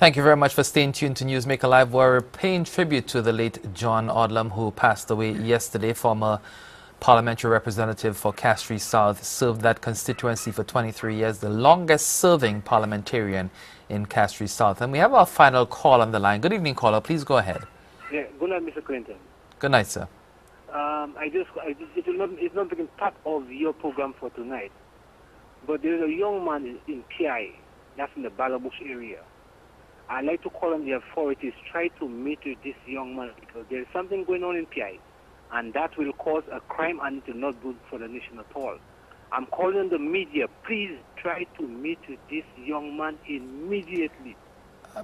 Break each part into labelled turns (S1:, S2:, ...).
S1: Thank you very much for staying tuned to Newsmaker Live. We're paying tribute to the late John Odlum, who passed away yesterday. Former parliamentary representative for Castries South, served that constituency for 23 years, the longest serving parliamentarian in Castries South. And we have our final call on the line. Good evening, caller. Please go ahead.
S2: Yeah, good night, Mr. Clinton.
S1: Good night, sir.
S2: It's not being part of your program for tonight, but there is a young man in PI, that's in the Balabush area. I'd like to call on the authorities, try to meet with this young man, because there is something going on in PI, and that will cause a crime and it will not good for the nation at all. I'm calling on the media, please try to meet with this young man immediately.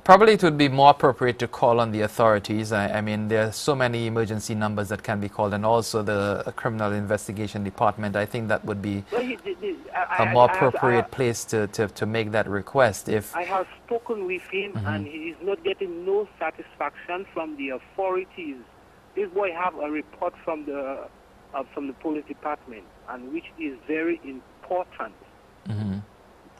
S1: Probably it would be more appropriate to call on the authorities. I mean, there are so many emergency numbers that can be called, and also the criminal investigation department. I think that would be a more appropriate place to make that request. If
S2: I have spoken with him, and he is not getting no satisfaction from the authorities. This boy have a report from the police department, and which is very important.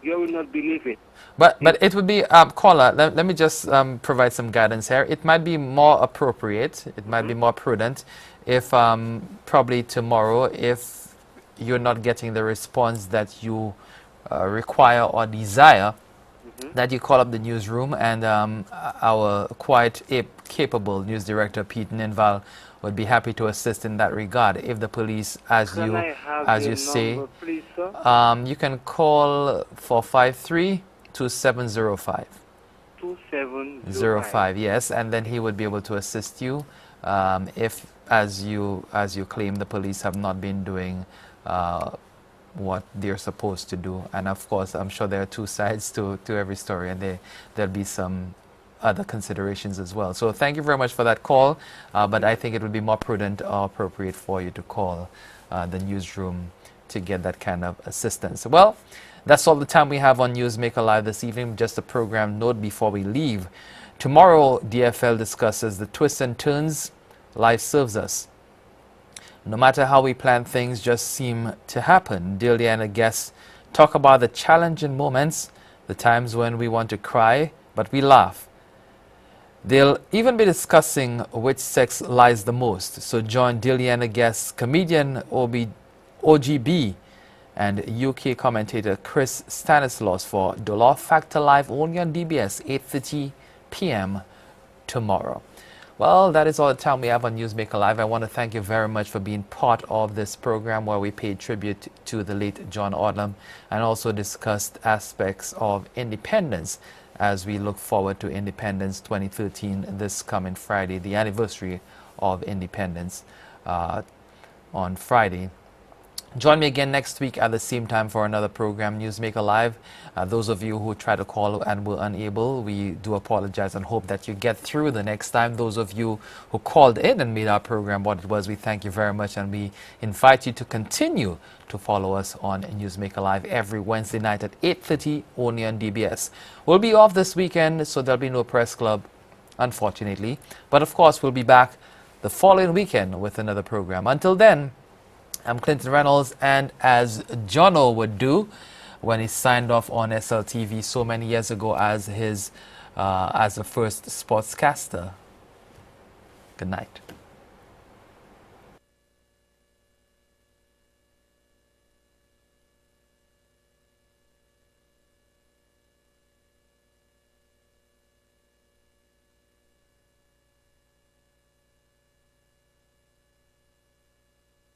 S2: You will not believe it.
S1: But it would be, caller, let me just provide some guidance here. It might be more appropriate, it might be more prudent if probably tomorrow, if you're not getting the response that you require or desire, that you call up the newsroom, and our quite capable news director, Pete Ninval, would be happy to assist in that regard. If the police, as you say,
S2: number, please, sir?
S1: you can call 453-2705.
S2: 2705.
S1: Yes, and then he would be able to assist you if, as you claim, the police have not been doing what they're supposed to do. And of course, I'm sure there are two sides to every story, and there'll be some other considerations as well. So thank you very much for that call, but I think it would be more prudent or appropriate for you to call the newsroom to get that kind of assistance. Well, that's all the time we have on Newsmaker Live this evening. Just a program note before we leave. Tomorrow, DFL discusses the twists and turns life serves us. No matter how we plan, things just seem to happen. Delia and a guest talk about the challenging moments, the times when we want to cry, but we laugh. They'll even be discussing which sex lies the most. So join Delia and a guest, comedian OGB, and UK commentator Chris Stanislaus for Dollar Factor Live only on DBS, 8:30 p.m. tomorrow. Well, that is all the time we have on Newsmaker Live. I want to thank you very much for being part of this program where we paid tribute to the late John Odlum and also discussed aspects of independence as we look forward to Independence 2013 this coming Friday, the anniversary of independence on Friday. Join me again next week at the same time for another program, Newsmaker Live. Those of you who try to call and were unable, we do apologize and hope that you get through the next time. Those of you who called in and made our program what it was, we thank you very much, and we invite you to continue to follow us on Newsmaker Live every Wednesday night at 8:30 only on DBS. We'll be off this weekend, so there'll be no press club, unfortunately. But of course, we'll be back the following weekend with another program. Until then, I'm Clinton Reynolds, and as Jono would do when he signed off on SLTV so many years ago as the first sportscaster, good night.